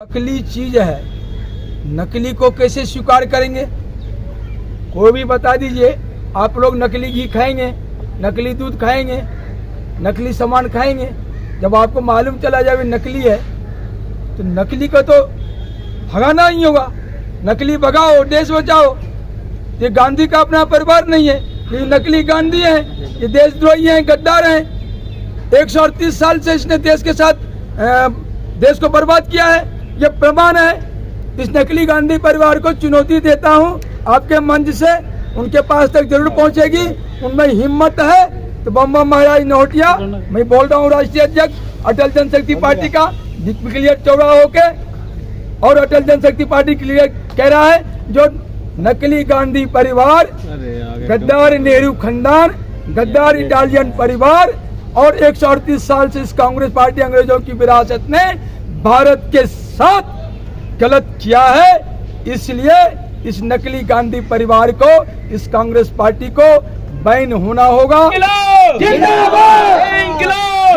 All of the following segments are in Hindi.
नकली चीज है, नकली को कैसे स्वीकार करेंगे? कोई भी बता दीजिए। आप लोग नकली घी खाएंगे, नकली दूध खाएंगे, नकली सामान खाएंगे। जब आपको मालूम चला जाए नकली है तो नकली को तो भगाना ही होगा। नकली भगाओ, देश बचाओ। ये गांधी का अपना परिवार नहीं है, ये नकली गांधी है, ये देशद्रोही हैं, गद्दार हैं। 138 साल से इसने देश के साथ देश को बर्बाद किया है। ये प्रमाण है। इस नकली गांधी परिवार को चुनौती देता हूं, आपके मंच से उनके पास तक जरूर पहुंचेगी। उनमें हिम्मत है तो बम बम महाराज नौटिया, मैं बोल रहा हूं राष्ट्रीय अध्यक्ष अटल जनशक्ति पार्टी का क्लियर चौड़ा होके, और अटल जनशक्ति पार्टी क्लियर कह रहा है जो नकली गांधी परिवार, गद्दार नेहरू खानदान, गद्दार इटालियन परिवार और 138 साल से इस कांग्रेस पार्टी अंग्रेजों की विरासत ने भारत के साथ गलत किया है। इसलिए इस नकली गांधी परिवार को, इस कांग्रेस पार्टी को बैन होना होगा। जिंदाबाद,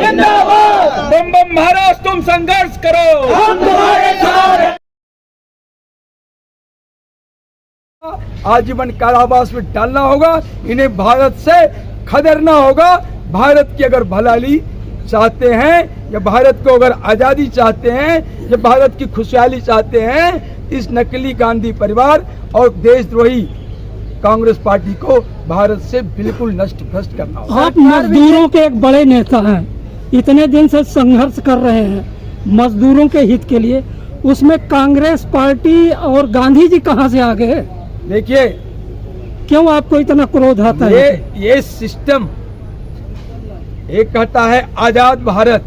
जिंदाबाद। बम बम महाराज तुम संघर्ष करो, हम तुम्हारे साथ हैं। आजीवन कारावास में डालना होगा। इन्हें भारत से खदेड़ना होगा। भारत की अगर भलाई चाहते हैं या भारत को अगर आजादी चाहते हैं या भारत की खुशहाली चाहते हैं, इस नकली गांधी परिवार और देशद्रोही कांग्रेस पार्टी को भारत से बिल्कुल नष्ट भ्रष्ट करना होगा। आप मजदूरों के एक बड़े नेता हैं, इतने दिन से संघर्ष कर रहे हैं मजदूरों के हित के लिए, उसमें कांग्रेस पार्टी और गांधी जी कहां से आ गए? देखिए, क्यों आपको इतना क्रोध आता है? ये सिस्टम एक कहता है आजाद भारत।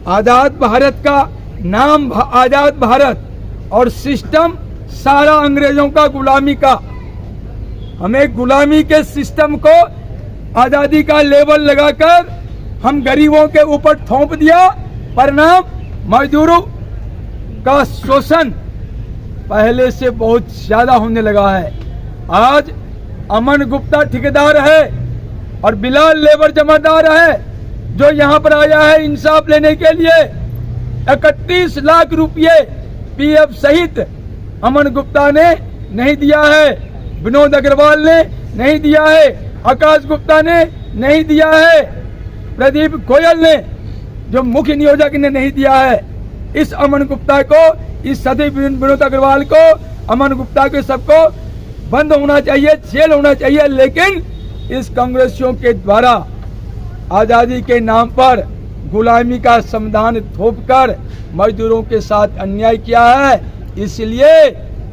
आजाद भारत का नाम आजाद भारत और सिस्टम सारा अंग्रेजों का गुलामी का। हमें गुलामी के सिस्टम को आजादी का लेबल लगाकर हम गरीबों के ऊपर थोप दिया। परिणाम मजदूरों का शोषण पहले से बहुत ज्यादा होने लगा है। आज अमन गुप्ता ठेकेदार है और बिलाल लेबर जमादार है, जो यहाँ पर आया है इंसाफ लेने के लिए। 31 लाख रुपये पीएफ सहित अमन गुप्ता ने नहीं दिया है, विनोद अग्रवाल ने नहीं दिया है, आकाश गुप्ता ने नहीं दिया है, प्रदीप गोयल ने जो मुख्य नियोजक ने नहीं दिया है। इस अमन गुप्ता को, इस सदी विनोद अग्रवाल को, अमन गुप्ता के सबको बंद होना चाहिए, जेल होना चाहिए। लेकिन इस कांग्रेसियों के द्वारा आजादी के नाम पर गुलामी का संविधान थोपकर मजदूरों के साथ अन्याय किया है। इसलिए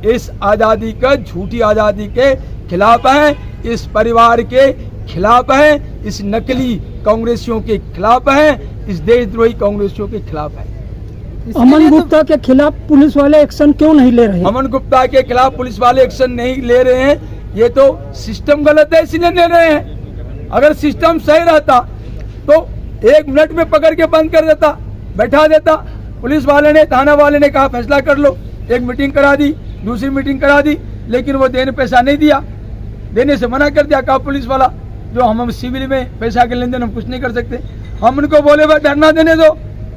इस आजादी का, झूठी आजादी के खिलाफ हैं, इस परिवार के खिलाफ हैं, इस नकली कांग्रेसियों के खिलाफ हैं, इस देशद्रोही कांग्रेसियों के खिलाफ हैं। अमन गुप्ता के खिलाफ पुलिस वाले एक्शन क्यों नहीं ले रहे? अमन गुप्ता के खिलाफ पुलिस वाले एक्शन नहीं ले रहे हैं, ये तो सिस्टम गलत है इसलिए ले रहे हैं। अगर सिस्टम सही रहता तो 1 मिनट में पकड़ के बंद कर देता, बैठा देता। पुलिस वाले ने, थाना वाले ने कहा फैसला कर लो, एक मीटिंग करा दी, दूसरी मीटिंग करा दी, लेकिन वो देने पैसा नहीं दिया, देने से मना कर दिया। कहा पुलिस वाला जो हम सिविल में पैसा के लेन देन हम कुछ नहीं कर सकते। हम उनको बोले भाई धरना देने दो,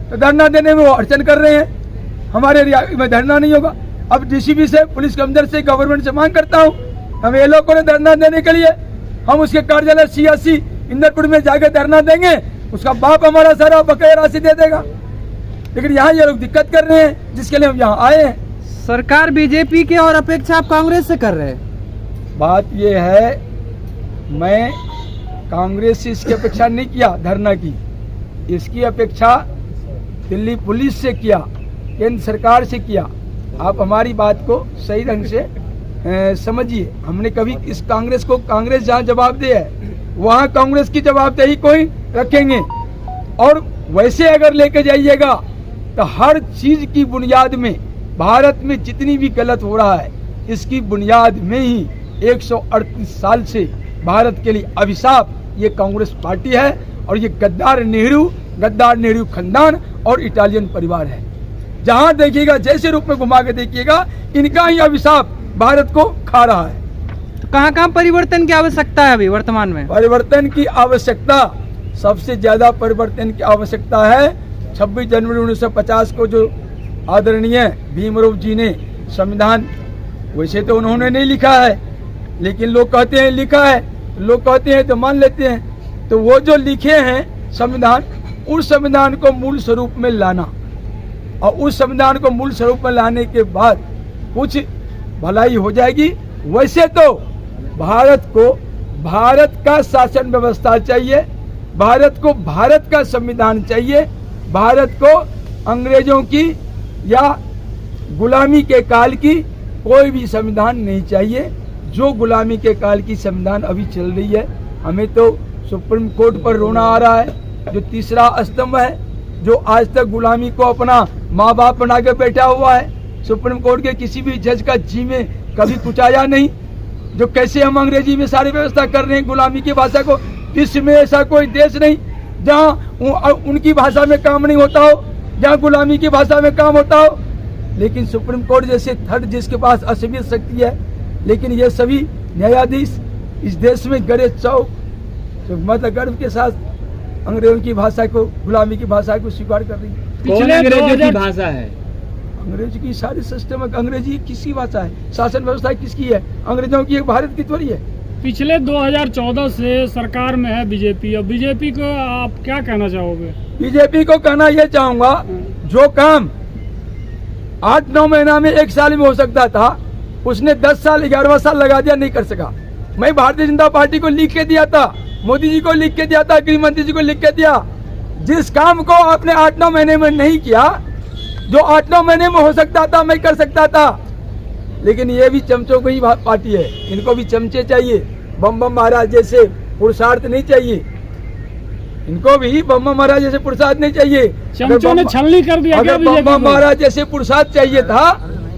तो धरना देने में वो अड़चन कर रहे हैं। हमारे एरिया में धरना नहीं होगा। अब डीसीपी से, पुलिस कमिश्नर से, गवर्नमेंट से मांग करता हूँ, हम ये लोगों ने धरना देने के लिए हम उसके कार्यालय CSC इंदरपुर में जाकर धरना देंगे, उसका बाप हमारा सारा बकाया राशि दे देगा। लेकिन यहाँ ये लोग दिक्कत कर रहे हैं, जिसके लिए हम यहाँ आए हैं। सरकार बीजेपी के और अपेक्षा आप कांग्रेस से कर रहे हैं। बात ये है, मैं कांग्रेस से इसकी अपेक्षा नहीं किया धरना की, इसकी अपेक्षा दिल्ली पुलिस से किया, केंद्र सरकार से किया। आप हमारी बात को सही ढंग से समझिए। हमने कभी इस कांग्रेस को, कांग्रेस जहाँ जवाब दे है वहाँ कांग्रेस की जवाबदेही कोई रखेंगे। और वैसे अगर लेके जाइएगा तो हर चीज की बुनियाद में, भारत में जितनी भी गलत हो रहा है, इसकी बुनियाद में ही 138 साल से भारत के लिए अभिशाप ये कांग्रेस पार्टी है। और ये गद्दार नेहरू खानदान और इटालियन परिवार है। जहां देखिएगा, जैसे रूप में घुमा के देखिएगा, इनका ही अभिशाप भारत को खा रहा है। तो कहाँ परिवर्तन की आवश्यकता है अभी वर्तमान में? परिवर्तन की आवश्यकता, सबसे ज्यादा परिवर्तन की आवश्यकता है 26 जनवरी 1950 को जो आदरणीय भीमराव जी ने संविधान, वैसे तो उन्होंने नहीं लिखा है, लेकिन लोग कहते हैं लिखा है, लोग कहते हैं तो मान लेते हैं। तो वो जो लिखे हैं संविधान, उस संविधान को मूल स्वरूप में लाना, और उस संविधान को मूल स्वरूप में लाने के बाद कुछ भलाई हो जाएगी। वैसे तो भारत को भारत का शासन व्यवस्था चाहिए, भारत को भारत का संविधान चाहिए, भारत को अंग्रेजों की या गुलामी के काल की कोई भी संविधान नहीं चाहिए। जो गुलामी के काल की संविधान अभी चल रही है, हमें तो सुप्रीम कोर्ट पर रोना आ रहा है, जो तीसरा स्तंभ है, जो आज तक गुलामी को अपना माँ बाप बना के बैठा हुआ है। सुप्रीम कोर्ट के किसी भी जज का जी में कभी कुछ आया नहीं। जो कैसे हम अंग्रेजी में सारी व्यवस्था कर रहे हैं गुलामी की भाषा को, विश्व में ऐसा कोई देश नहीं जहाँ उनकी भाषा में काम नहीं होता हो, जहाँ गुलामी की भाषा में काम होता हो। लेकिन सुप्रीम कोर्ट जैसे थर्ड जिसके पास असीमित शक्ति है, लेकिन ये सभी न्यायाधीश इस देश में गड़े चौक तो मतलब गर्व के साथ अंग्रेजों की भाषा को, गुलामी की भाषा को स्वीकार कर रही है। कौन अंग्रेजों की भाषा है? अंग्रेजी की सारी सिस्टम, अंग्रेजी किसकी भाषा है? शासन व्यवस्था किसकी है? अंग्रेजों की, भारत की थोड़ी है। पिछले 2014 से सरकार में है बीजेपी, और बीजेपी को आप क्या कहना चाहोगे? बीजेपी को कहना यह चाहूंगा, जो काम 8-9 महीना में 1 साल में हो सकता था, उसने 10 साल 11वां साल लगा दिया, नहीं कर सका। मैं भारतीय जनता पार्टी को लिख के दिया था, मोदी जी को लिख के दिया था, गृह मंत्री जी को लिख के दिया। जिस काम को आपने 8-9 महीने में नहीं किया, जो 8-9 महीने में हो सकता था, मैं कर सकता था। लेकिन ये भी चमचों की पार्टी है, इनको भी चमचे चाहिए। बम बम महाराज जैसे पुरुषार्थ नहीं चाहिए, इनको भी बम बम महाराज जैसे पुरुषार्थ नहीं चाहिए। चमचों ने छलनी कर दिया। अगर बम बम महाराज जैसे पुरुषार्थ चाहिए था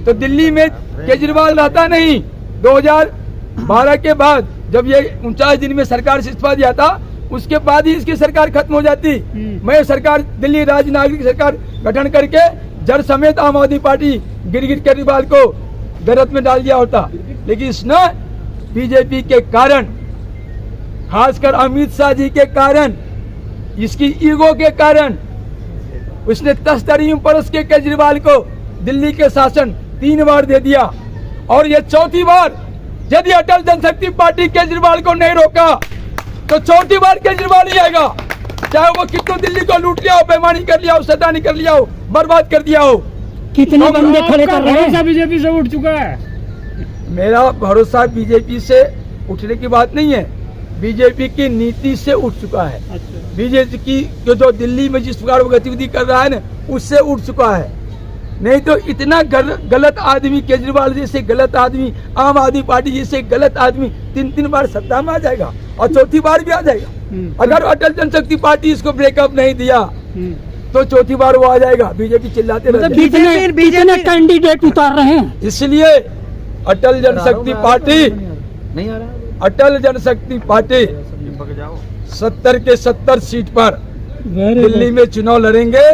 तो दिल्ली में केजरीवाल रहता नहीं। 2012 के बाद जब ये 49 दिन में सरकार से इस्तीफा दिया था, उसके बाद ही इसकी सरकार खत्म हो जाती। मैं सरकार, दिल्ली राज्य नागरिक सरकार गठन करके जड़ समेत आम आदमी पार्टी गिरगिट केजरीवाल को गलत में डाल दिया होता। लेकिन इसने बीजेपी के कारण, खासकर अमित शाह जी के कारण, इसकी ईगो के कारण, उसने तस्तरीम परस के केजरीवाल को दिल्ली के शासन 3 बार दे दिया, और ये 4थी बार। यदि अटल जनशक्ति पार्टी केजरीवाल को नहीं रोका तो 4थी बार केजरीवाल ही आएगा, चाहे वो कितनों दिल्ली को लूट लिया हो, बेईमानी कर लिया हो, शैतानी कर लिया हो, बर्बाद कर दिया हो। कितने बंदे खड़े कर रहे हैं? बीजेपी से उठ चुका है। मेरा भरोसा बीजेपी से उठने की बात नहीं है, बीजेपी की नीति से उठ चुका है। बीजेपी की जो दिल्ली में जिस प्रकार वो गतिविधि कर रहा है ना, उससे उठ चुका है। नहीं तो इतना गलत आदमी, केजरीवाल जैसे गलत आदमी, आम आदमी पार्टी जैसे गलत आदमी 3 बार सत्ता में आ जाएगा, और 4थी बार भी आ जाएगा। अगर अटल जनशक्ति पार्टी इसको ब्रेकअप नहीं दिया तो 4थी बार वो आ जाएगा। बीजेपी चिल्लाते रहते हैं। कितने कैंडिडेट उतार रहे हैं? इसलिए अटल जनशक्ति पार्टी, अटल जनशक्ति पार्टी 70 के 70 सीट पर दिल्ली में चुनाव लड़ेंगे।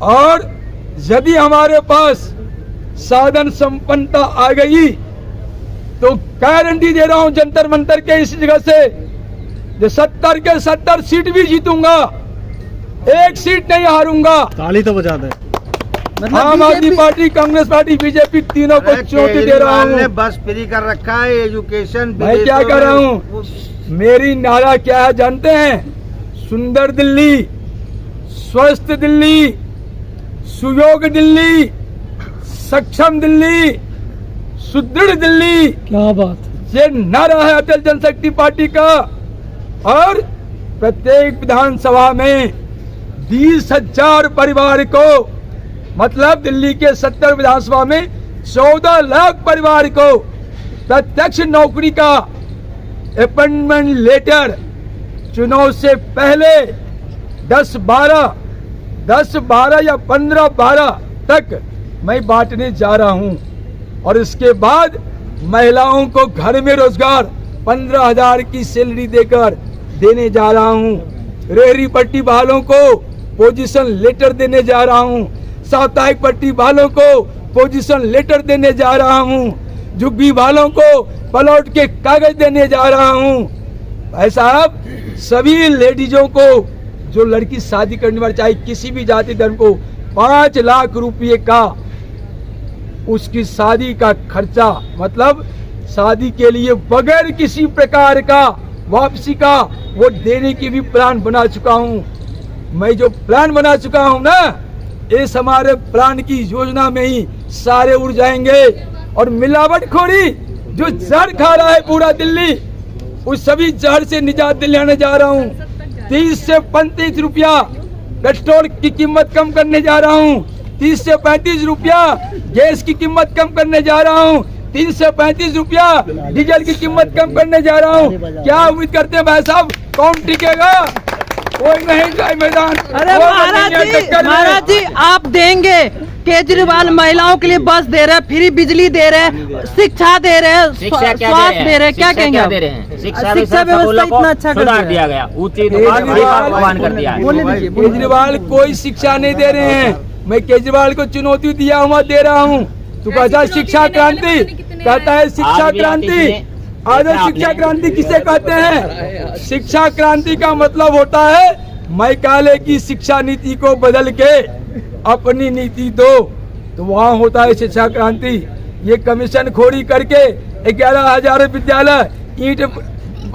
और यदि हमारे पास साधन संपन्नता आ गई तो गारंटी दे रहा हूं जंतर मंतर के इस जगह से, जो 70 के 70 सीट भी जीतूंगा, 1 सीट नहीं हारूंगा। ताली तो बजा दे। मतलब आम आदमी पार्टी, कांग्रेस पार्टी, बीजेपी तीनों को चुनौती दे रहा हूँ। बस फ्री कर रखा है, एजुकेशन। मैं क्या कर रहा हूँ? मेरी नारा क्या है जानते हैं? सुंदर दिल्ली, स्वस्थ दिल्ली, सुयोग दिल्ली, सक्षम दिल्ली, सुदृढ़ दिल्ली। क्या बात, ये नारा है अटल जनशक्ति पार्टी का। और प्रत्येक विधानसभा में 20,000 परिवार को, मतलब दिल्ली के 70 विधानसभा में 14 लाख परिवार को प्रत्यक्ष नौकरी का अपॉइंटमेंट लेटर चुनाव से पहले 10-12 या 15-12 तक मैं बांटने जा रहा हूं। और इसके बाद महिलाओं को घर में रोजगार 15,000 की सैलरी देकर देने जा रहा हूं। रेहड़ी पट्टी वालों को पोजीशन लेटर देने जा रहा हूं। साप्ताहिक पट्टी वालों को पोजीशन लेटर देने जा रहा हूं। झुग्गी वालों को प्लॉट के कागज देने जा रहा हूं। भाई साहब, सभी लेडीजों को, जो लड़की शादी करने वाली, चाहे किसी भी जाति धर्म को, 5 लाख रुपये का उसकी शादी का खर्चा, मतलब शादी के लिए बगैर किसी प्रकार का वापसी का वो देने की भी प्लान बना चुका हूँ। मैं जो प्लान बना चुका हूँ ना, इस हमारे प्लान की योजना में ही सारे उड़ जाएंगे। और मिलावटखोरी जो जहर खा रहा है पूरा दिल्ली, उस सभी जहर से निजात दिलाने जा रहा हूँ। 30 से 35 रुपया पेट्रोल की कीमत कम करने जा रहा हूँ। 30 से 35 रुपया गैस की कीमत कम करने जा रहा हूँ। 30 से 35 रुपया डीजल की कीमत कम करने जा रहा हूँ। क्या उम्मीद करते हैं भाई साहब, कौन टिकेगा? कोई नहीं जाए मैदान। अरे महाराज जी आप देंगे, केजरीवाल महिलाओं के लिए बस दे रहे हैं, फ्री बिजली दे रहे हैं, शिक्षा दे रहे हैं, स्वास्थ्य दे रहे हैं, क्या कहेंगे आप? शिक्षा व्यवस्था इतना अच्छा सुधार दिया गया, ऊंची भगवान कर दिया। केजरीवाल कोई शिक्षा नहीं दे रहे हैं। मैं केजरीवाल को चुनौती दिया हुआ दे रहा हूँ। तू कहता है शिक्षा क्रांति, कहता है शिक्षा क्रांति। आदर्श शिक्षा क्रांति किसे कहते हैं? शिक्षा क्रांति का मतलब होता है मैकाले की शिक्षा नीति को बदल के अपनी नीति दो, तो वहाँ होता है शिक्षा क्रांति। ये कमीशन खोरी करके 11,000 विद्यालय ईंट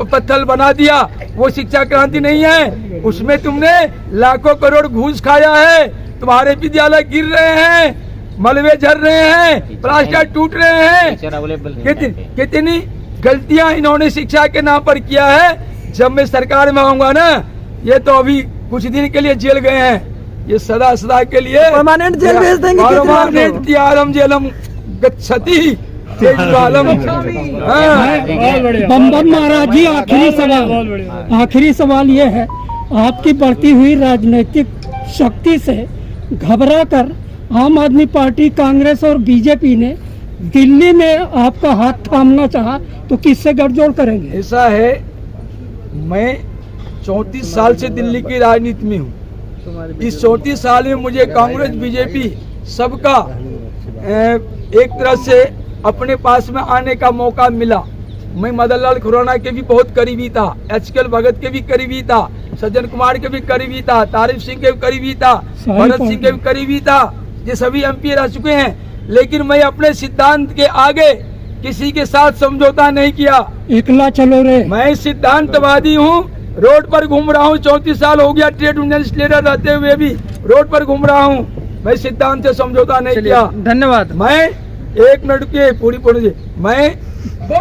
पत्थर बना दिया, वो शिक्षा क्रांति नहीं है। उसमें तुमने लाखों करोड़ घूस खाया है। तुम्हारे विद्यालय गिर रहे हैं, मलबे झर रहे हैं, प्लास्टर टूट रहे हैं। कितनी गलतियां इन्होंने शिक्षा के नाम पर किया है। जब मैं सरकार में आऊंगा ना, ये तो अभी कुछ दिन के लिए जेल गए हैं, ये सदा सदा के लिए परमानेंट जेल भेज देंगे। परमानेंट त्यारम जेलम गच्छति तेजवालम। बम बम महाराज जी, आखिरी सवाल ये है, आपकी बढ़ती हुई राजनीतिक शक्ति से घबरा कर आम आदमी पार्टी, कांग्रेस और बीजेपी ने दिल्ली में आपका हाथ थामना चाहा, तो किससे गठजोड़ करेंगे? ऐसा है, मैं 34 साल से दिल्ली की राजनीति में हूँ। इस 34 साल में मुझे कांग्रेस बीजेपी सबका एक तरह से अपने पास में आने का मौका मिला। मैं मदन लाल खुराना के भी बहुत करीबी था, HKL भगत के भी करीबी था, सज्जन कुमार के भी करीबी था, तारिफ सिंह के भी करीबी था, भरत सिंह के भी करीबी था। ये सभी MP रह चुके हैं। लेकिन मैं अपने सिद्धांत के आगे किसी के साथ समझौता नहीं किया। एकला चलो रे। मैं सिद्धांतवादी हूँ, रोड पर घूम रहा हूँ। 34 साल हो गया ट्रेड यूनियन लीडर रहते हुए भी रोड पर घूम रहा हूँ। मैं सिद्धांत से समझौता नहीं किया। धन्यवाद। मैं 1 मिनट के पूरी मैं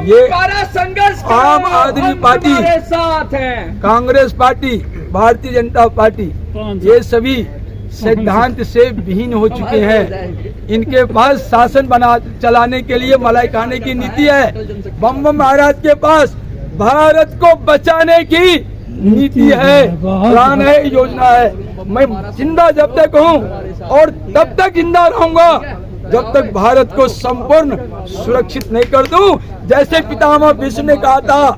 ये संघर्ष आम आदमी पार्टी, साथ है, कांग्रेस पार्टी, भारतीय जनता पार्टी, ये सभी सिद्धांत से विहीन हो चुके हैं। इनके पास शासन चलाने के लिए मलाई खाने की नीति है। बम बम महाराज के पास भारत को बचाने की नीति है, प्लान है, योजना है। मैं जिंदा जब तक हूँ और तब तक जिंदा रहूंगा जब तक भारत को संपूर्ण सुरक्षित नहीं कर दूं। जैसे पितामह भीष्म ने कहा था,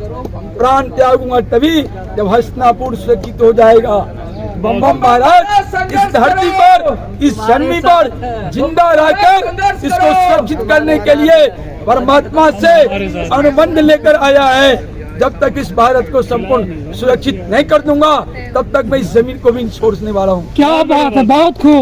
प्राण त्यागूंगा तभी जब हस्तिनापुर सुरक्षित हो जाएगा। बम बम महाराज इस धरती पर, इस जन्मी पर जिंदा रहकर इसको सुरक्षित करने के लिए परमात्मा से अनुबंध लेकर आया है। जब तक इस भारत को संपूर्ण सुरक्षित नहीं कर दूंगा, तब तक मैं इस जमीन को भी छोड़ने वाला हूँ। क्या बात है, बहुत खूब।